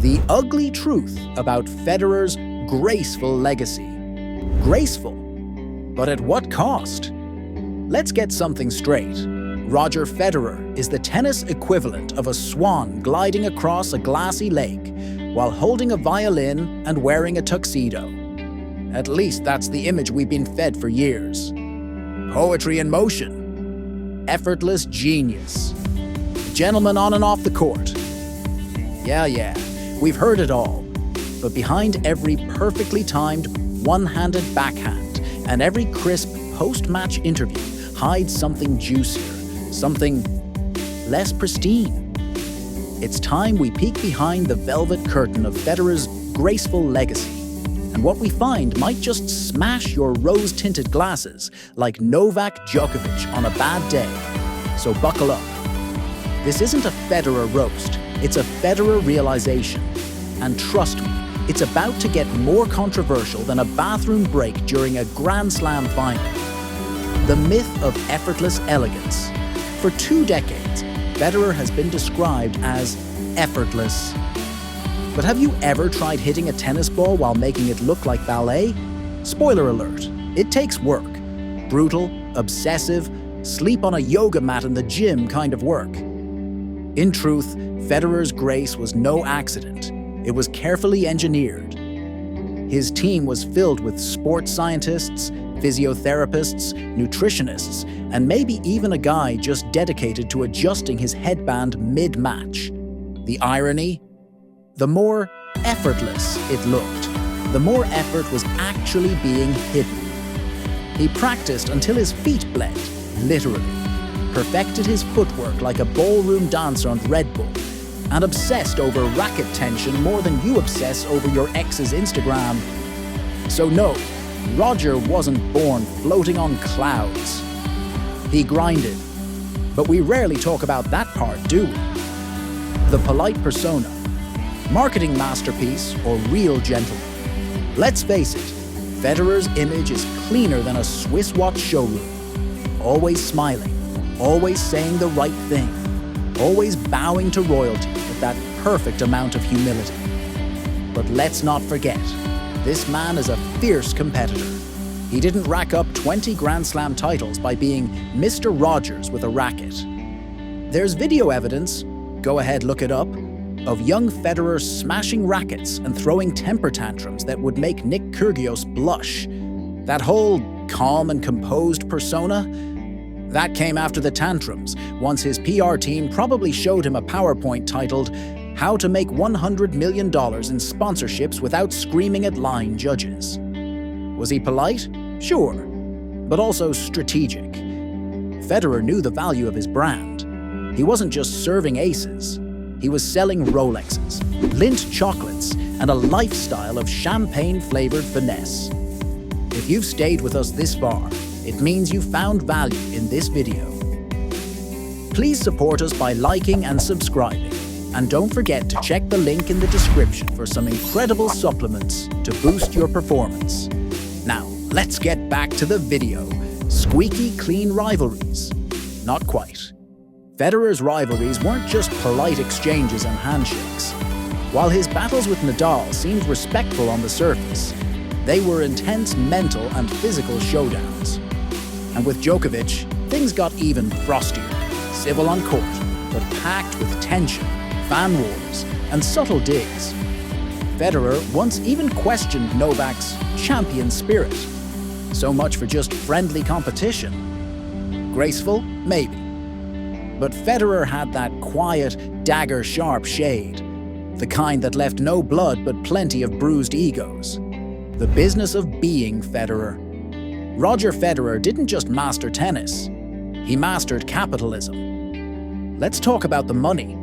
The ugly truth about Federer's graceful legacy. Graceful, but at what cost? Let's get something straight. Roger Federer is the tennis equivalent of a swan gliding across a glassy lake while holding a violin and wearing a tuxedo. At least that's the image we've been fed for years. Poetry in motion. Effortless genius. Gentleman on and off the court. Yeah, we've heard it all. But behind every perfectly timed, one-handed backhand and every crisp post-match interview hides something juicier, something less pristine. It's time we peek behind the velvet curtain of Federer's graceful legacy. And what we find might just smash your rose-tinted glasses like Novak Djokovic on a bad day. So buckle up. This isn't a Federer roast, it's a Federer realization. And trust me, it's about to get more controversial than a bathroom break during a Grand Slam final. The myth of effortless elegance. For 2 decades, Federer has been described as effortless. But have you ever tried hitting a tennis ball while making it look like ballet? Spoiler alert, it takes work. Brutal, obsessive, sleep on a yoga mat in the gym kind of work. In truth, Federer's grace was no accident. It was carefully engineered. His team was filled with sports scientists, physiotherapists, nutritionists, and maybe even a guy just dedicated to adjusting his headband mid-match. The irony? The more effortless it looked, the more effort was actually being hidden. He practiced until his feet bled, literally, perfected his footwork like a ballroom dancer on Red Bull, and obsessed over racket tension more than you obsess over your ex's Instagram. So no, Roger wasn't born floating on clouds. He grinded. But we rarely talk about that part, do we? The polite persona, marketing masterpiece, or real gentleman. Let's face it, Federer's image is cleaner than a Swiss watch showroom. Always smiling, always saying the right thing, always bowing to royalty with that perfect amount of humility. But let's not forget, this man is a fierce competitor. He didn't rack up 20 Grand Slam titles by being Mr. Rogers with a racket. There's video evidence, go ahead look it up, of young Federer smashing rackets and throwing temper tantrums that would make Nick Kyrgios blush. That whole calm and composed persona, that came after the tantrums, once his PR team probably showed him a PowerPoint titled, "How to Make $100 Million in Sponsorships Without Screaming at Line Judges." Was he polite? Sure, but also strategic. Federer knew the value of his brand. He wasn't just serving aces. He was selling Rolexes, Lindt chocolates, and a lifestyle of champagne-flavored finesse. If you've stayed with us this far, it means you found value in this video. Please support us by liking and subscribing, and don't forget to check the link in the description for some incredible supplements to boost your performance. Now, let's get back to the video. Squeaky clean rivalries. Not quite. Federer's rivalries weren't just polite exchanges and handshakes. While his battles with Nadal seemed respectful on the surface, they were intense mental and physical showdowns. And with Djokovic, things got even frostier, civil on court, but packed with tension, fan wars, and subtle digs. Federer once even questioned Novak's champion spirit. So much for just friendly competition. Graceful? Maybe. But Federer had that quiet, dagger-sharp shade, the kind that left no blood but plenty of bruised egos. The business of being Federer. Roger Federer didn't just master tennis, he mastered capitalism. Let's talk about the money.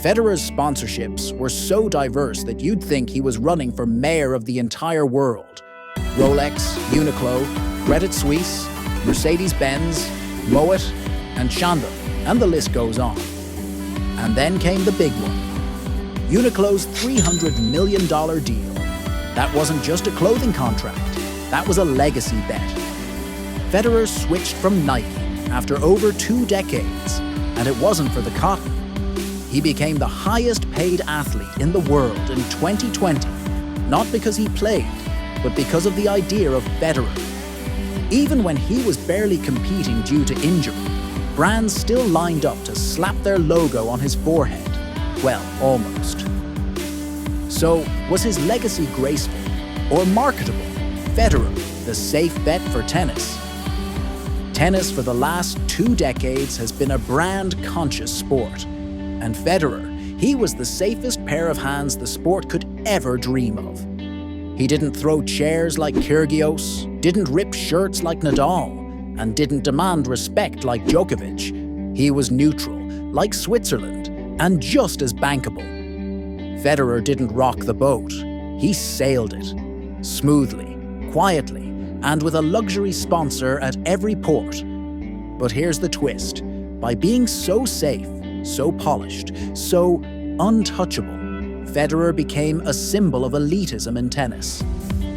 Federer's sponsorships were so diverse that you'd think he was running for mayor of the entire world. Rolex, Uniqlo, Credit Suisse, Mercedes-Benz, Moet, and Chandon, and the list goes on. And then came the big one. Uniqlo's $300 million deal. That wasn't just a clothing contract, that was a legacy bet. Federer switched from Nike after over 2 decades, and it wasn't for the cotton. he became the highest-paid athlete in the world in 2020, not because he played, but because of the idea of Federer. Even when he was barely competing due to injury, brands still lined up to slap their logo on his forehead. Well, almost. So, was his legacy graceful or marketable? Federer, the safe bet for tennis. Tennis for the last 2 decades has been a brand-conscious sport. And Federer, he was the safest pair of hands the sport could ever dream of. He didn't throw chairs like Kyrgios, didn't rip shirts like Nadal, and didn't demand respect like Djokovic. He was neutral, like Switzerland, and just as bankable. Federer didn't rock the boat. He sailed it. Smoothly, quietly, and with a luxury sponsor at every port. But here's the twist. By being so safe, so polished, so untouchable, Federer became a symbol of elitism in tennis.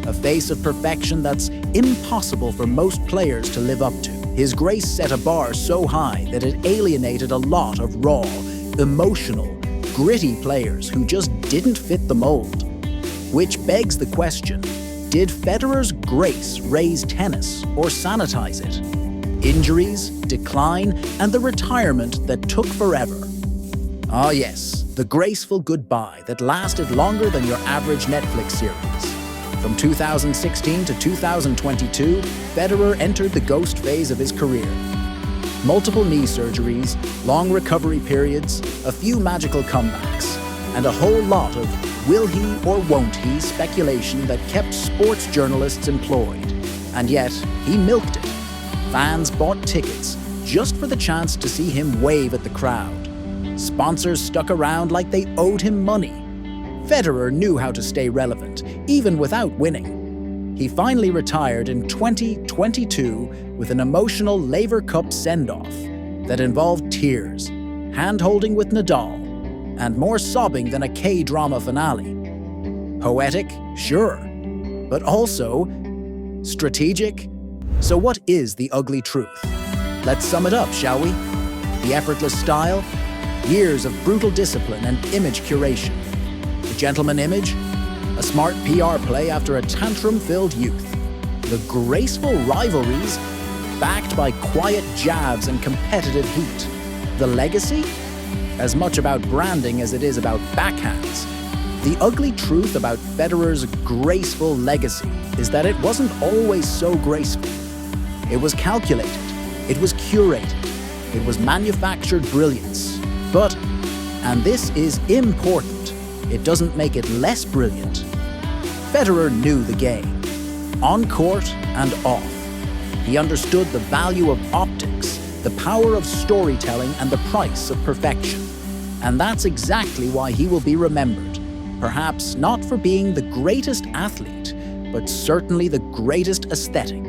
A face of perfection that's impossible for most players to live up to. His grace set a bar so high that it alienated a lot of raw, emotional, gritty players who just didn't fit the mold. Which begs the question, did Federer's grace raise tennis or sanitize it? Injuries, decline, and the retirement that took forever. Ah yes, the graceful goodbye that lasted longer than your average Netflix series. From 2016 to 2022, Federer entered the ghost phase of his career. Multiple knee surgeries, long recovery periods, a few magical comebacks, and a whole lot of will he or won't he speculation that kept sports journalists employed. And yet, he milked it. Fans bought tickets just for the chance to see him wave at the crowd. Sponsors stuck around like they owed him money. Federer knew how to stay relevant, even without winning. He finally retired in 2022 with an emotional Laver Cup send-off that involved tears, hand-holding with Nadal, and more sobbing than a K-drama finale. Poetic, sure, but also strategic. So what is the ugly truth? Let's sum it up, shall we? The effortless style, years of brutal discipline and image curation. The gentleman image, a smart PR play after a tantrum-filled youth. The graceful rivalries, backed by quiet jabs and competitive heat. The legacy, as much about branding as it is about backhands. The ugly truth about Federer's graceful legacy is that it wasn't always so graceful. It was calculated, it was curated, it was manufactured brilliance. But, and this is important, it doesn't make it less brilliant. Federer knew the game, on court and off. He understood the value of optics, the power of storytelling, and the price of perfection. And that's exactly why he will be remembered. Perhaps not for being the greatest athlete, but certainly the greatest aesthetic.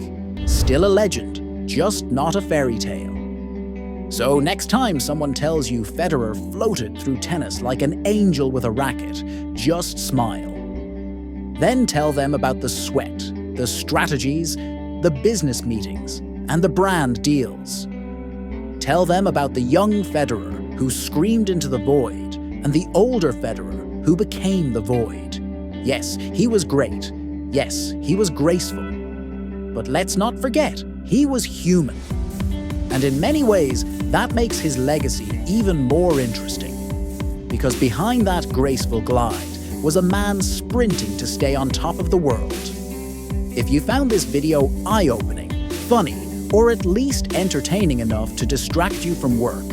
Still a legend, just not a fairy tale. So next time someone tells you Federer floated through tennis like an angel with a racket, just smile. Then tell them about the sweat, the strategies, the business meetings, and the brand deals. Tell them about the young Federer who screamed into the void, and the older Federer who became the void. Yes, he was great. Yes, he was graceful. But let's not forget, he was human. And in many ways, that makes his legacy even more interesting. Because behind that graceful glide was a man sprinting to stay on top of the world. If you found this video eye-opening, funny, or at least entertaining enough to distract you from work,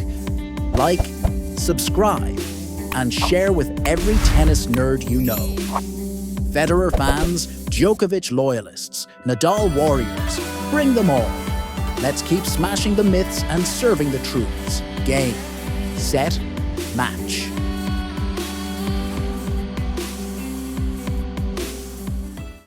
like, subscribe, and share with every tennis nerd you know. Federer fans, Djokovic loyalists, Nadal warriors, bring them all. Let's keep smashing the myths and serving the truths. Game, set, match.